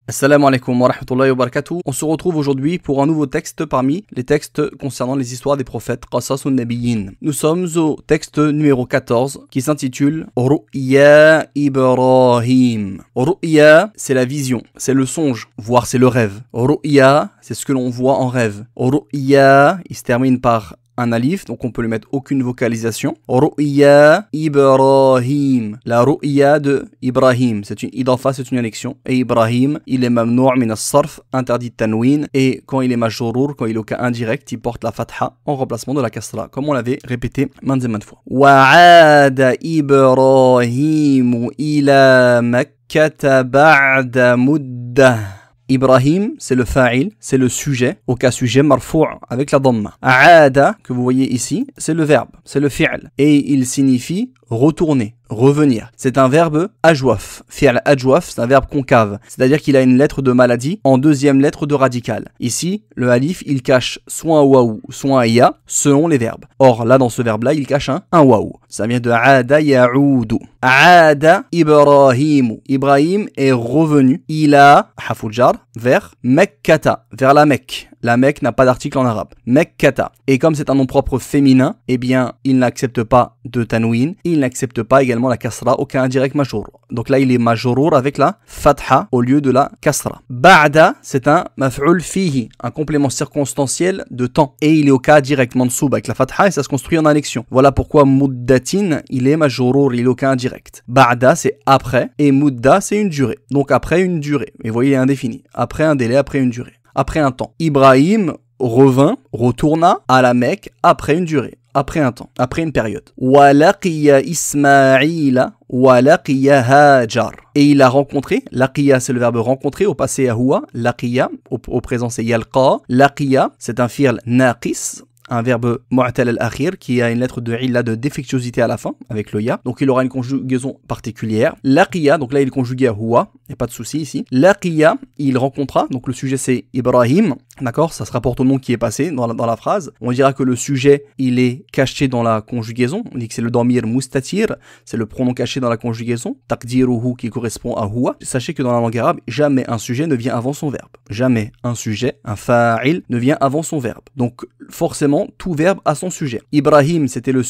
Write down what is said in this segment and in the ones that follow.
Assalamu alaikum wa rahmatullahi wa barakatuh. On se retrouve aujourd'hui pour un nouveau texte parmi les textes concernant les histoires des prophètes Qasasun Nabiyyin. Nous sommes au texte numéro 14 qui s'intitule Ru'ya Ibrahim. Ru'ya, c'est la vision, c'est le songe, voire c'est le rêve. Ru'ya, c'est ce que l'on voit en rêve. Ru'ya, il se termine par un alif, donc on peut lui mettre aucune vocalisation. Ru'ya Ibrahim. La ru'ya de Ibrahim, c'est une idafa, c'est une annexion. Et Ibrahim, il est mamnou' min as-sarf, interdit de tanwin. Et quand il est majrour, quand il est au cas indirect, il porte la fatha en remplacement de la kasra, comme on l'avait répété maintes et maintes fois. Wa'ada Ibrahim ila Makkata ba'da muddah. Ibrahim, c'est le fa'il, c'est le sujet, au cas sujet marfou' avec la dhamma. Aada, que vous voyez ici, c'est le verbe, c'est le fi'l. Et il signifie retourner, revenir. C'est un verbe ajwaf. Fi'l ajwaf, c'est un verbe concave. C'est-à-dire qu'il a une lettre de maladie en deuxième lettre de radical. Ici, le alif, il cache soit un waou, soit un ya, selon les verbes. Or, là, dans ce verbe-là, il cache un waou. Ça vient de aada ya'oudu. Aada Ibrahim. Ibrahim est revenu. Il a, hafoujar, vers Mekkata, vers la Mecque. La Mecque n'a pas d'article en arabe. Mekkata. Et comme c'est un nom propre féminin, eh bien, il n'accepte pas de tanwin. Il n'accepte pas également la kasra, aucun indirect majrour. Donc là, il est majrour avec la fatha au lieu de la kasra. Ba'da, c'est un maf'ul fihi, un complément circonstanciel de temps. Et il est au cas direct mansoub avec la fatha et ça se construit en annexion. Voilà pourquoi muddatin, il est majrour, il est au cas indirect. Ba'da, c'est après. Et mudda, c'est une durée. Donc après une durée. Et vous voyez, il est indéfini. Après un délai, après une durée. Après un temps. Ibrahim retourna à la Mecque après une durée, après un temps, après une période. Walaqiya Ismaïla walaqiya Hajar. Et il a rencontré, laqiya c'est le verbe rencontrer, au passé huwa, laqiya, au présent c'est yalqa. Laqiya, c'est un fi'l naqis, un verbe mu'tal al-akhir qui a une lettre de illa de défectuosité à la fin avec le ya, donc il aura une conjugaison particulière. Laqiya, donc là il est conjugué à huwa, il n'y a pas de souci ici. Laqiya, il rencontra, donc le sujet c'est Ibrahim, d'accord, ça se rapporte au nom qui est passé dans la phrase. On dira que le sujet il est caché dans la conjugaison, on dit que c'est le damir mustatir, c'est le pronom caché dans la conjugaison, taqdiruhu qui correspond à huwa. Sachez que dans la langue arabe, jamais un sujet ne vient avant son verbe. Jamais un sujet, un fa'il ne vient avant son verbe. Donc forcément tout verbe a son sujet. Ibrahim,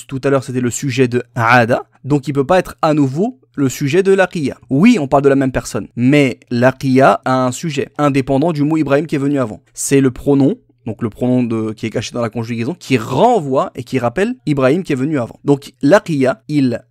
tout à l'heure c'était le sujet de Aada, donc il peut pas être à nouveau le sujet de Laqiya. Oui, on parle de la même personne, mais Laqiya a un sujet indépendant du mot Ibrahim qui est venu avant. C'est le pronom, donc le pronom qui est caché dans la conjugaison, qui renvoie et qui rappelle Ibrahim qui est venu avant. Donc Laqiya, il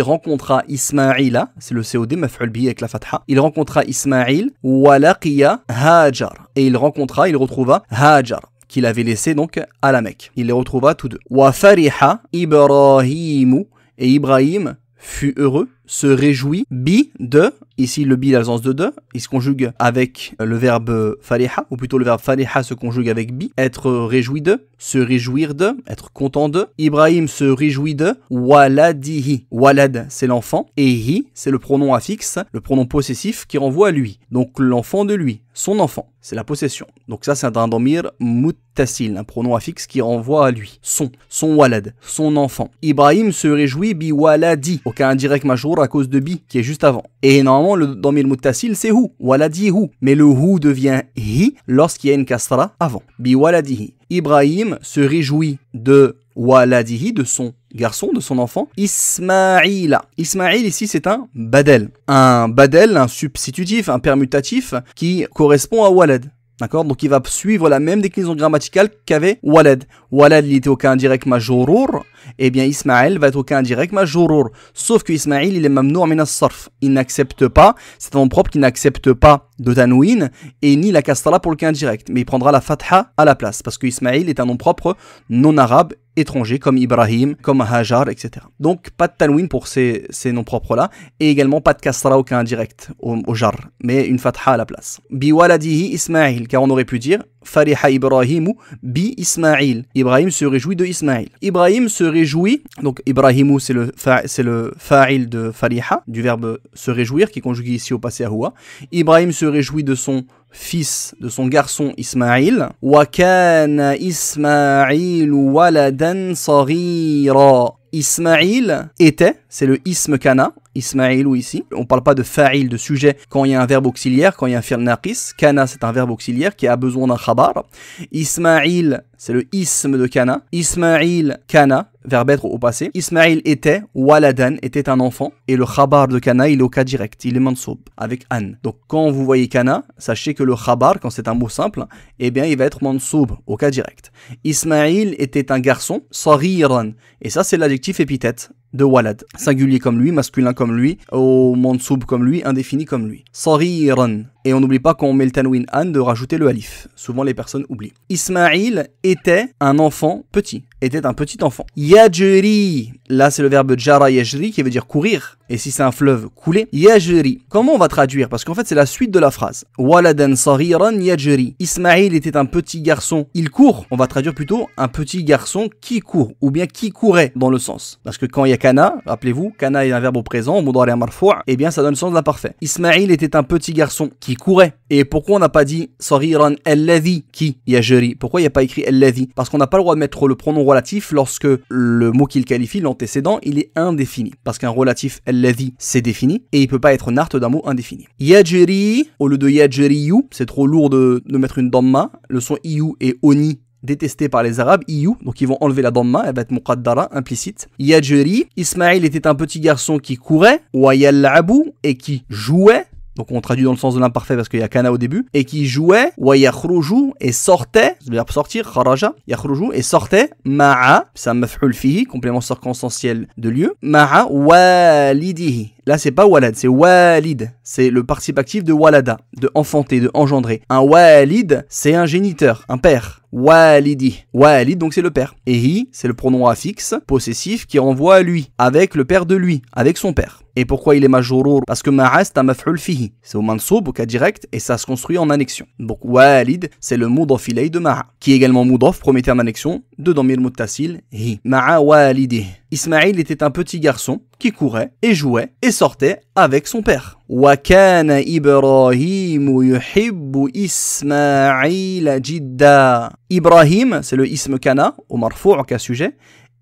rencontra Ismaïla, c'est le COD, maf'ul bihi avec la fatha. Il rencontra Ismaïl, wa laqiya Hajar. Et il retrouva Hajar, qu'il avait laissé donc à la Mecque. Il les retrouva tous deux. Wa fariha Ibrahimu, et Ibrahim fut heureux, se réjouit, de, ici le bi dans le sens de, il se conjugue avec le verbe fariha, ou plutôt le verbe fariha se conjugue avec bi, être réjoui de, se réjouir de, être content de. Ibrahim se réjouit de waladihi. Walad, c'est l'enfant, et hi, c'est le pronom affixe, le pronom possessif qui renvoie à lui. Donc l'enfant de lui, son enfant, c'est la possession. Donc ça c'est un damir muttasil, un pronom affixe qui renvoie à lui, son walad, son enfant. Ibrahim se réjouit bi waladi, aucun indirect majrour à cause de bi qui est juste avant. Et normalement le damir muttasil c'est hu, waladi hu, mais le hu devient hi lorsqu'il y a une kasra avant. Bi waladihi. Ibrahim se réjouit de waladihi, de son garçon, de son enfant, Ismaïla. Ismaïl ici c'est un badel. Un badel, un substitutif, un permutatif qui correspond à walad. D'accord? Donc il va suivre la même déclinaison grammaticale qu'avait walad. Walad il était au cas indirect majrour, et bien Ismaël va être au cas indirect majrour. Sauf que Ismaïl il est mamnou' min as-sarf. Il n'accepte pas, c'est un nom propre qui n'accepte pas de tanwin et ni la kasra pour le cas indirect, mais il prendra la fatha à la place parce que Ismaïl est un nom propre non arabe étranger comme Ibrahim, comme Hajar, etc. Donc pas de tanwin pour ces noms propres là et également pas de kasra au cas indirect au jar, mais une fatha à la place. Bi waladihi Ismaïl, car on aurait pu dire Fariha Ibrahimu bi Ismaïl. Ibrahim se réjouit de Ismaïl. Ibrahim se réjouit, donc Ibrahimu c'est le fa'il de Fariha, du verbe se réjouir qui est conjugué ici au passé à huwa. Ibrahim se réjouit de son fils, de son garçon Ismaïl. Wa kana Ismaïl waladan saghira. Ismaïl était, c'est le ism kana, Ismaïl ou ici. On ne parle pas de fa'il, de sujet, quand il y a un verbe auxiliaire, quand il y a un fi'l naqis. Kana, c'est un verbe auxiliaire qui a besoin d'un khabar. Ismaïl, c'est le ism de kana. Ismaïl kana, verbe être au passé. Ismaïl était, waladan, était un enfant. Et le khabar de kana, il est au cas direct. Il est mansoub, avec an. Donc quand vous voyez kana, sachez que le khabar, quand c'est un mot simple, eh bien il va être mansoub, au cas direct. Ismaïl était un garçon, sariran. Et ça, c'est l'adjectif épithète de walad. Singulier comme lui, masculin comme lui, au mansoub comme lui, indéfini comme lui. Sariran. Et on n'oublie pas quand on met le tanwin an de rajouter le alif. Souvent les personnes oublient. Ismaïl était un enfant petit. Était un petit enfant. Yajri. Là c'est le verbe jara yajri qui veut dire courir. Et si c'est un fleuve, couler. Yajri. Comment on va traduire? Parce qu'en fait c'est la suite de la phrase. Waladan sariran yajri. Ismaïl était un petit garçon. Il court. On va traduire plutôt un petit garçon qui court. Ou bien qui courait dans le sens. Parce que quand il y a kana, rappelez-vous, kana est un verbe au présent, au mudari' marfou', et bien ça donne le sens de l'imparfait. Ismaïl était un petit garçon qui courait. Et pourquoi on n'a pas dit sariran alladhi qui yajri? Pourquoi il n'y a pas écrit alladhi? Parce qu'on n'a pas le droit de mettre le pronom relatif lorsque le mot qu'il qualifie, l'antécédent, il est indéfini. Parce qu'un relatif alladhi, c'est défini et il peut pas être nart d'un mot indéfini. Yajri, au lieu de yajriyu, c'est trop lourd de mettre une damma. Le son iyu et oni détesté par les Arabes, iyu, donc ils vont enlever la damma, elle va être muqaddara, implicite. Yajri, Ismaïl était un petit garçon qui courait, wa yal'abu, et qui jouait. Donc on traduit dans le sens de l'imparfait parce qu'il y a kana au début. Et qui jouait, wa yakhruju, et sortait, le verbe sortir, kharaja, yakhruju, et sortait, ma'a, c'est un maf'ul fihi, complément circonstanciel de lieu, ma'a walidihi. Là c'est pas walad, c'est walid. C'est le participe actif de walada, de enfanter, de engendrer. Un walid, c'est un géniteur, un père. Walidi. Walid, donc c'est le père. Et hi, c'est le pronom affixe, possessif, qui renvoie à lui, avec le père de lui, avec son père. Et pourquoi il est majrour? Parce que ma'a c'est un maf'ul fihi. C'est au mansoub, au cas direct, et ça se construit en annexion. Donc walid, c'est le mudaf ilay de ma'a, qui est également mudaf, premier terme d'annexion, de damir muttasil, hi. Ma'a walidi. Ismaïl était un petit garçon qui courait et jouait et sortait avec son père. Wa kana Ibrahim yuhibbu Ismaïl jidda. Ibrahim, c'est le ism kana, au marfou' en cas sujet,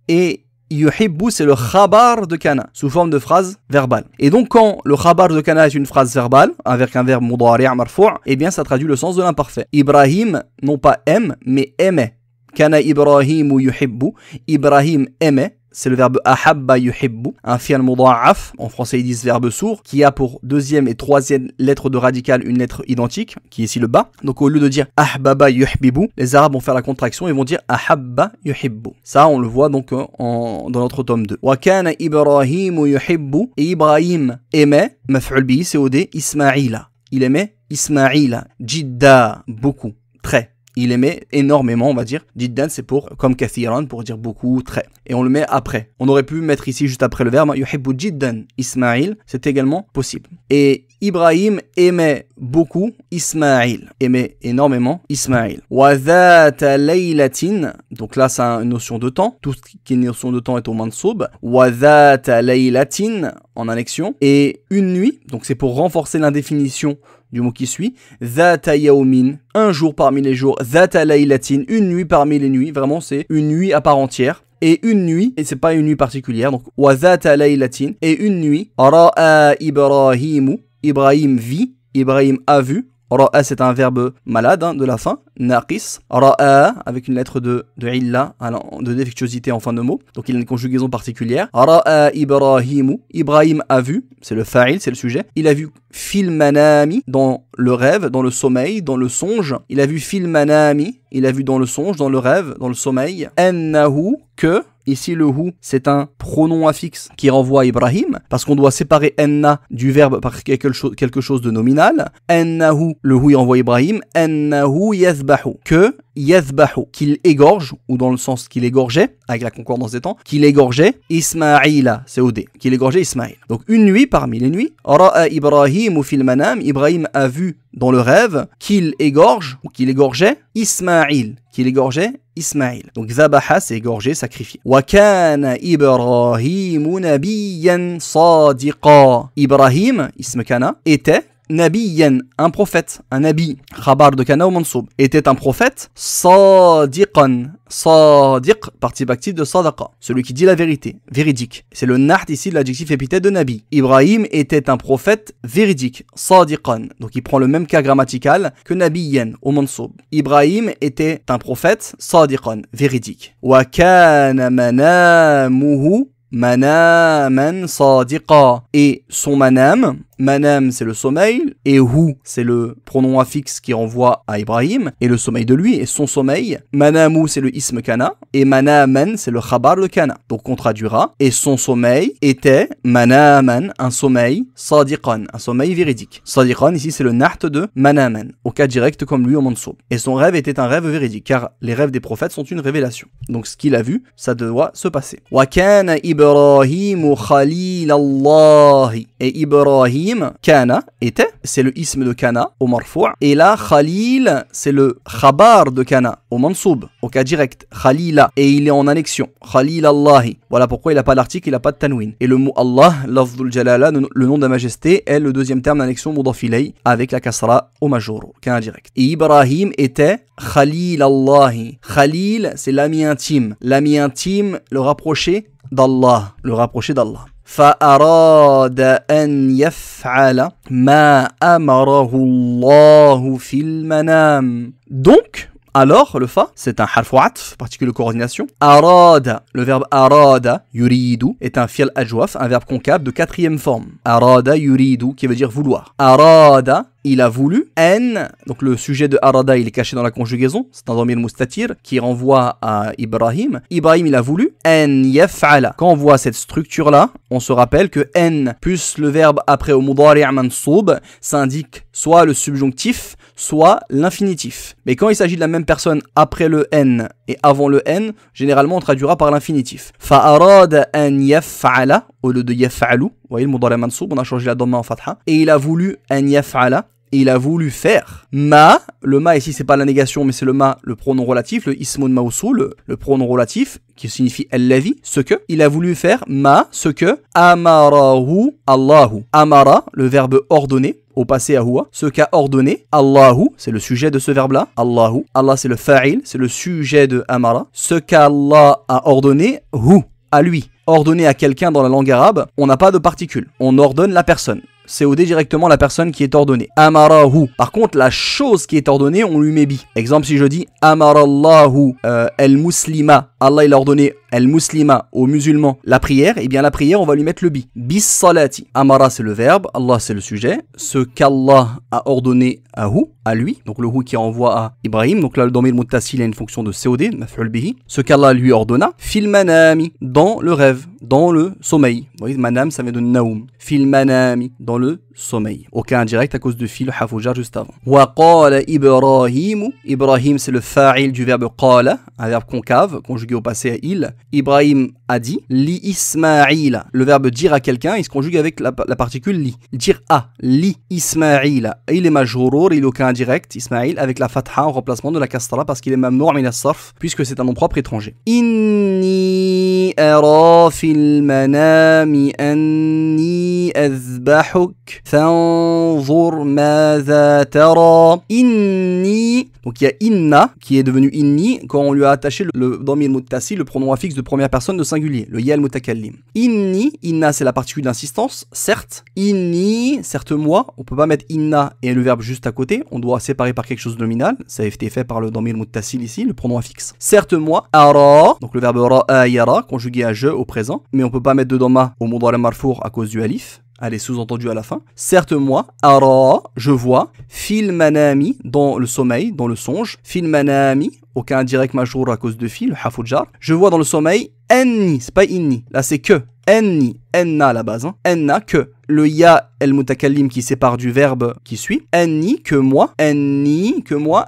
et yuhibbu, c'est le khabar de kana, sous forme de phrase verbale. Et donc quand le khabar de kana est une phrase verbale, avec un verbe mudari' marfou', eh bien ça traduit le sens de l'imparfait. Ibrahim, non pas aime, mais aimait. Kana Ibrahim yuhibbu. Ibrahim aimait. C'est le verbe ahabba yuhibbu, un fi'l mudha'af, en français ils disent verbe sourd, qui a pour deuxième et troisième lettre de radical une lettre identique, qui est ici le ba. Donc au lieu de dire ahbaba yuhibbu, les Arabes vont faire la contraction et vont dire ahabba yuhibbu. Ça on le voit donc dans notre tome 2. Wa kana Ibrahim yuhibbu, et Ibrahim aimait, maf'ul bihi COD, Ismaïla. Il aimait Ismaïla, jidda, beaucoup, très. Il aimait énormément, on va dire. Jiddan, c'est pour, comme kathiran, pour dire beaucoup, très. Et on le met après. On aurait pu mettre ici juste après le verbe. Yuhibbu jiddan Ismaïl, c'est également possible. Et Ibrahim aimait beaucoup Ismaïl. Aimait énormément Ismaïl. Wa dhata laylatin. Donc là, c'est une notion de temps. Tout ce qui est une notion de temps est au mansoub. Wa dhata laylatin, en annexion. Et une nuit, donc c'est pour renforcer l'indéfinition du mot qui suit, dhata yawmin, un jour parmi les jours, dhata laylatin, une nuit parmi les nuits, vraiment c'est une nuit à part entière, et une nuit, et c'est pas une nuit particulière, donc wa dhata laylatin, et une nuit, ra'a Ibrahimu, Ibrahim vit, Ibrahim a vu, ra'a c'est un verbe malade de la fin, naqis, ra'a avec une lettre de illa, de défectuosité en fin de mot, donc il a une conjugaison particulière. Ra'a Ibrahimu, Ibrahim a vu, c'est le fa'il, c'est le sujet. Il a vu fil manami, dans le rêve, dans le sommeil, dans le songe. Il a vu fil manami, il a vu dans le songe, dans le rêve, dans le sommeil. Annahu, que. Ici, le hu, c'est un pronom affixe qui renvoie à Ibrahim, parce qu'on doit séparer enna du verbe par quelque chose de nominal. Annahu, le hu, il renvoie à Ibrahim. Annahu yazbahu, que yazbahu, qu'il égorge, ou dans le sens qu'il égorgeait, avec la concordance des temps, qu'il égorgeait Ismaïla, c'est OD, qu'il égorgeait Ismaïl. Donc une nuit parmi les nuits, ra'a Ibrahim fil manam, Ibrahim a vu dans le rêve qu'il égorge, ou qu'il égorgeait Ismaïl, qu'il égorgeait Ismaïl. Donc zabaha, c'est égorger, sacrifier. Wa kana Ibrahim nabiyyan sadiqa. Ibrahim, ism kana, était, nabiyan, un prophète, un nabi, khabar de kana ou mansoub, était un prophète, sadiqan, sadiq, participe actif de sadaqa, celui qui dit la vérité, véridique. C'est le naht ici de l'adjectif épithète de nabi. Ibrahim était un prophète véridique, sadiqan, donc il prend le même cas grammatical que nabiyan au mansoub. Ibrahim était un prophète, sadiqan, véridique. Wa kana manamuhu manaman sadiqa, et son manam, manam c'est le sommeil, et hu c'est le pronom affixe qui renvoie à Ibrahim, et le sommeil de lui, et son sommeil, manamu c'est le ism kana, et manaman c'est le khabar de kana. Donc on traduira, et son sommeil était manaman, un sommeil, sadiqan, un sommeil véridique. Sadiqan ici c'est le naht de manaman, au cas direct comme lui au mansoub. Et son rêve était un rêve véridique, car les rêves des prophètes sont une révélation. Donc ce qu'il a vu, ça doit se passer. Wa kana Ibrahim khalilallahi, et Ibrahim kana était, c'est le ism de kana au marfou', et là Khalil c'est le khabar de kana au mansoub, au cas direct, Khalila, et il est en annexion, Khalilallahi. Voilà pourquoi il n'a pas d'article, il n'a pas de tanwin. Et le mot Allah, lafdul jalala, le nom de la majesté, est le deuxième terme d'annexion mudaf ilayh avec la kasra au major, kana direct. Et Ibrahim était Khalilallahi. Khalil c'est l'ami intime, le rapproché d'Allah, le rapproché d'Allah. فأراد أن يفعل ما أمره الله في المنام. Donc, alors, le fa, c'est un harf atf, particulier de coordination. Arada, le verbe arada, yuridu, est un fi'l ajwaf, un verbe concave de quatrième forme. Arada yuridu, qui veut dire vouloir. Arada, il a voulu. En, donc le sujet de arada, il est caché dans la conjugaison. C'est un dhamir mustatir qui renvoie à Ibrahim. Ibrahim, il a voulu. En yaf'ala. Quand on voit cette structure-là, on se rappelle que en plus le verbe après au mudari' mansoub, ça indique soit le subjonctif, soit l'infinitif. Mais quand il s'agit de la même personne après le n et avant le n, généralement on traduira par l'infinitif. Fa'arada an yaf'ala au lieu de yaf'alu. Vous voyez le mudari' mansoub, on a changé la dhamma en fatha. Et il a voulu an yaf'ala. Il a voulu faire ma, le ma ici c'est pas la négation mais c'est le ma, le pronom relatif, le ismun mausoul, le pronom relatif qui signifie allavi, ce que, il a voulu faire ma, ce que, amarahu Allahu. Amara, le verbe ordonner, au passé à huwa, ce qu'a ordonné, Allahu, c'est le sujet de ce verbe-là, Allahu, Allah c'est le fa'il, c'est le sujet de amara, ce qu'Allah a ordonné, hu, à lui. Ordonner à quelqu'un dans la langue arabe, on n'a pas de particule, on ordonne la personne. COD directement la personne qui est ordonnée. Amarahu. Par contre, la chose qui est ordonnée, on lui met bi. Exemple, si je dis Amarallahu el-muslima. Allah il a ordonné el-muslima aux musulmans la prière, et bien la prière, on va lui mettre le bi. Bis salati. Amara c'est le verbe, Allah c'est le sujet. Ce qu'Allah a ordonné à hu, à lui. Donc le hu qui renvoie à Ibrahim. Donc là, le dhamir muttasil a une fonction de COD, maf'ul bihi. Ce qu'Allah lui ordonna. Fil manami. Dans le rêve, dans le sommeil. Vous voyez, manam ça vient de naoum. Fil manami. Dans le sommeil. Aucun indirect à cause de fil, hafoujar juste avant. Wa qala Ibrahim. Ibrahim c'est le fa'il du verbe qala, un verbe concave, conjugué au passé à il. Ibrahim a dit. Li Ismaïla. Le verbe dire à quelqu'un, il se conjugue avec la particule li. Dire à. Li Ismaïla. Il est majrour, il est aucun indirect, Ismaïl, avec la fatha en remplacement de la kasra parce qu'il est mamnour min as-sarf, puisque c'est un nom propre étranger. Inni ara fil manami anni azbahuk fanzur madha tara. Inni, donc il y a inna qui est devenu inni quand on lui a attaché le dhamir muttasil, le pronom affixe de première personne de singulier, le ya al-mutakallim. Inni, inna c'est la particule d'insistance, certes. Inni, certes moi, on peut pas mettre inna et le verbe juste à côté, on doit séparer par quelque chose de nominal, ça a été fait par le dhamir muttasil ici, le pronom affixe. Certes moi, ara, donc le verbe ra'a yara, conjugué à je au présent, mais on peut pas mettre de dhamma au mudari' marfour à cause du alif. Elle est sous-entendue à la fin. Certes moi, ara, je vois, fil manami, dans le sommeil, dans le songe, fil manami, aucun indirect majrour à cause de fil, hafoujar. Je vois dans le sommeil, enni, c'est pas inni, là c'est que, enni, enna à la base, hein. Enna, que, le ya el mutakallim qui sépare du verbe qui suit, enni, que moi,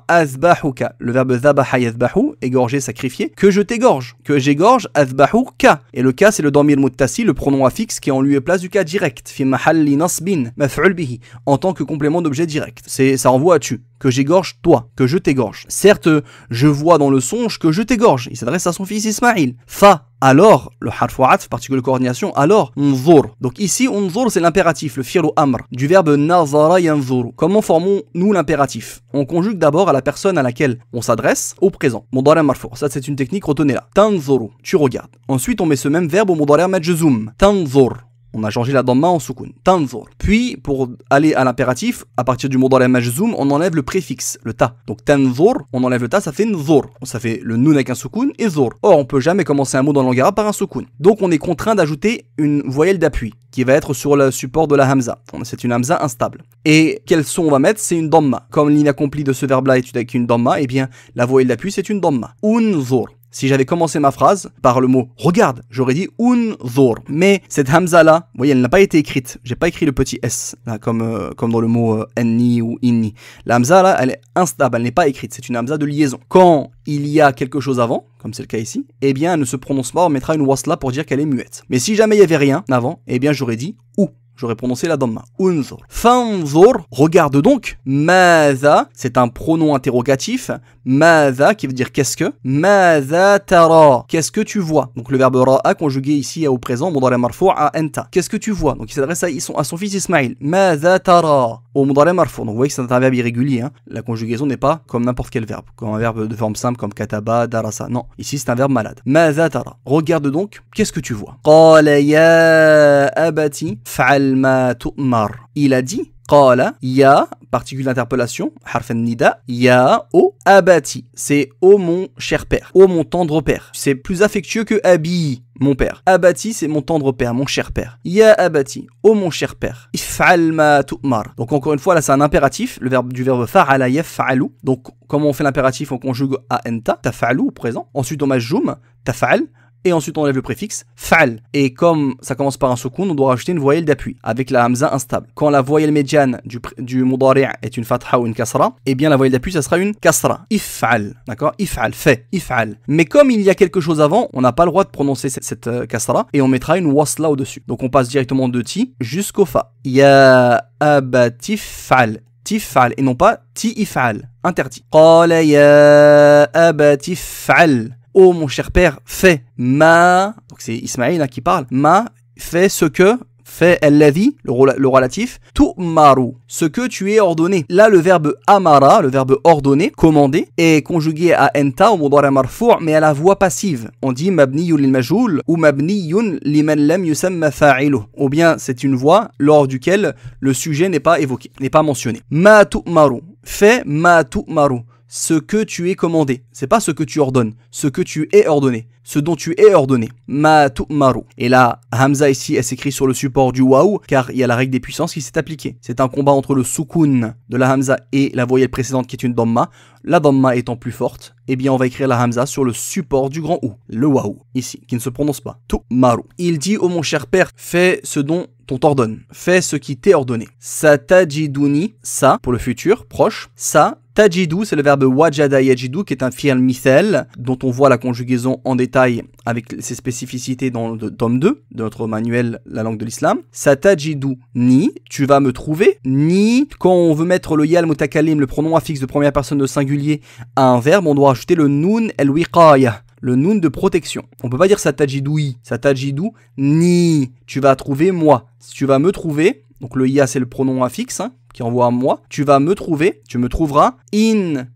azbahuka, le verbe zabaha yazbahu, égorger, sacrifier, que je t'égorge, que j'égorge, azbahuka, et le ka c'est le dhamir muttasi, le pronom affixe qui est en lieu et place du ka direct, fi mahalli nasbin, maf'ul bihi, en tant que complément d'objet direct, ça renvoie à tu, que j'égorge toi, que je t'égorge. Certes, je vois dans le songe que je t'égorge. Il s'adresse à son fils Ismaïl. Fa, alors, le harfu atf, particule de coordination, alors, unzur. Donc ici, unzur, c'est l'impératif, le fi'l amr, du verbe nazara yanzuru. Comment formons-nous l'impératif? On conjugue d'abord à la personne à laquelle on s'adresse au présent. Mudari' marfu'. Ça, c'est une technique, retenez-la. Tanzuru, tu regardes. Ensuite, on met ce même verbe au mudari' majzoum. Tanzur. On a changé la damma en soukoun. Tanzur. Puis, pour aller à l'impératif, à partir du mudari' majzoum, on enlève le préfixe, le ta. Donc tanzur, on enlève le ta, ça fait nzur. Ça fait le nun avec un soukoun et zur. Or, on peut jamais commencer un mot dans la langue arabe par un soukoun. Donc, on est contraint d'ajouter une voyelle d'appui qui va être sur le support de la hamza. C'est une hamza instable. Et quel son on va mettre? C'est une damma. Comme l'inaccompli de ce verbe-là est avec une damma, eh bien, la voyelle d'appui, c'est une damma. Unzur. Si j'avais commencé ma phrase par le mot regarde, j'aurais dit unzur. Mais cette hamza là, vous voyez, elle n'a pas été écrite. J'ai pas écrit le petit s là, comme dans le mot enni ou inni. La hamza là, elle est instable, elle n'est pas écrite. C'est une hamza de liaison. Quand il y a quelque chose avant, comme c'est le cas ici, eh bien elle ne se prononce pas, on mettra une wasla pour dire qu'elle est muette. Mais si jamais il y avait rien avant, eh bien j'aurais dit ou. J'aurais prononcé la damma. Unzur. Fanzur, regarde donc. Maza, c'est un pronom interrogatif. Maza, qui veut dire qu'est-ce que. Maza tara, qu'est-ce que tu vois. Donc le verbe ra'a conjugué ici au présent, mudari' marfu' à enta. Qu'est-ce que tu vois. Donc il s'adresse à son fils Ismaïl. Maza tara, au mudari' marfu'. Donc vous voyez que c'est un verbe irrégulier. Hein. La conjugaison n'est pas comme n'importe quel verbe. Comme un verbe de forme simple comme kataba, darasa. Non, ici c'est un verbe malade. Maza tara, regarde donc, qu'est-ce que tu vois. Qala ya abati fa'al ma tu'mar. Il a dit, qala, ya, particule d'interpellation, harf nida, ya, o, abati. C'est ô mon cher père, ô mon tendre père. C'est plus affectueux que abi, mon père. Abati, c'est mon tendre père, mon cher père. Ya abati, ô mon cher père. If'al ma tu'mar. Donc encore une fois, là c'est un impératif, le verbe du verbe fa'ala yaf'alu. Donc comment on fait l'impératif? On conjugue à enta, taf'alu au présent. Ensuite on majjoum, taf'al. Et ensuite on enlève le préfixe fa'al. Et comme ça commence par un soukoun, on doit rajouter une voyelle d'appui avec la hamza instable. Quand la voyelle médiane du mudari' est une fatha ou une kasra, eh bien la voyelle d'appui ça sera une kasra. If'al, d'accord? If'al, fait, if'al. Mais comme il y a quelque chose avant, on n'a pas le droit de prononcer cette kasra et on mettra une wasla au-dessus. Donc on passe directement de ti jusqu'au fa. Ya abati fa'al. Tif'al et non pas ti if'al. Interdit. Qala ya abati fa'al. Oh mon cher père, fais ma, donc c'est Ismaïl qui parle, ma, fais ce que, fais alladhi, le relatif, tu'maru, ce que tu es ordonné. Là, le verbe amara, le verbe ordonner, commander, est conjugué à enta au mudari' marfu' mais à la voix passive. On dit mabniyun lil majhul ou mabniyun liman lam yusamma fa'iluh. Ou bien c'est une voix lors duquel le sujet n'est pas évoqué, n'est pas mentionné. Ma tu'maru, fais ma tu'maru. Ce que tu es commandé, c'est pas ce que tu ordonnes, ce que tu es ordonné, ce dont tu es ordonné. Ma tu'maru. Et là, hamza ici, elle s'écrit sur le support du waouh, car il y a la règle des puissances qui s'est appliquée. C'est un combat entre le soukoun de la hamza et la voyelle précédente qui est une damma. La damma étant plus forte, eh bien on va écrire la hamza sur le support du grand ou, le waouh, ici, qui ne se prononce pas. Tu'maru. Il dit, oh mon cher père, fais ce dont on t'ordonne, fais ce qui t'est ordonné. Satajiduni, ça, pour le futur, proche, ça, tajidu, c'est le verbe wajada yajidu, qui est un fi'l mithal, dont on voit la conjugaison en détail avec ses spécificités dans le tome 2 de notre manuel La langue de l'islam. Satajidu ni, tu vas me trouver, ni, quand on veut mettre le ya al-mutakalim, le pronom affixe de première personne de singulier, à un verbe, on doit rajouter le nun el-wiqaya, le nun de protection. On peut pas dire satajidoui, satajidu ni, tu vas trouver moi. Si tu vas me trouver, donc le ya c'est le pronom affixe, hein, qui envoie à moi, tu vas me trouver, tu me trouveras, insha'Allahu,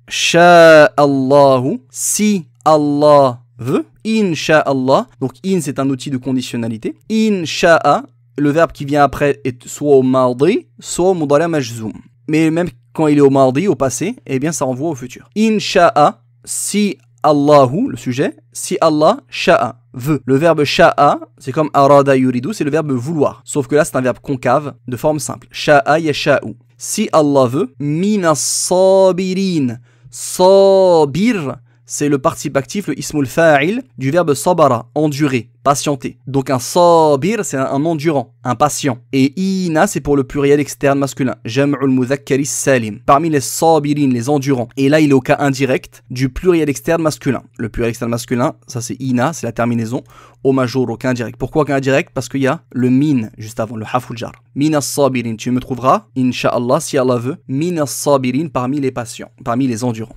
si Allah veut, insha'Allah, donc in c'est un outil de conditionnalité, insha'a, le verbe qui vient après est soit au mardi, soit au mudari' majzoum. Mais même quand il est au mardi, au passé, eh bien ça renvoie au futur. Insha'a, si Allahu, le sujet, si Allah, sha'a, veut. Le verbe sha'a, c'est comme arada yuridu, c'est le verbe vouloir. Sauf que là, c'est un verbe concave, de forme simple. Sha'a yasha'u. Si Allah veut, minas sabirin. Sabir, c'est le participe actif, le ismul fa'il du verbe sabara, endurer, patienter. Donc un sabir, c'est un endurant, un patient. Et ina, c'est pour le pluriel externe masculin. Jam'ul mudhakkari salim. Parmi les sabirin, les endurants. Et là, il est au cas indirect du pluriel externe masculin. Le pluriel externe masculin, ça c'est ina, c'est la terminaison. Au major, au cas indirect. Pourquoi cas indirect? Parce qu'il y a le min juste avant, le haful jar. Min as-sabirin, tu me trouveras, incha'Allah, si Allah veut, min as-sabirin parmi les patients, parmi les endurants.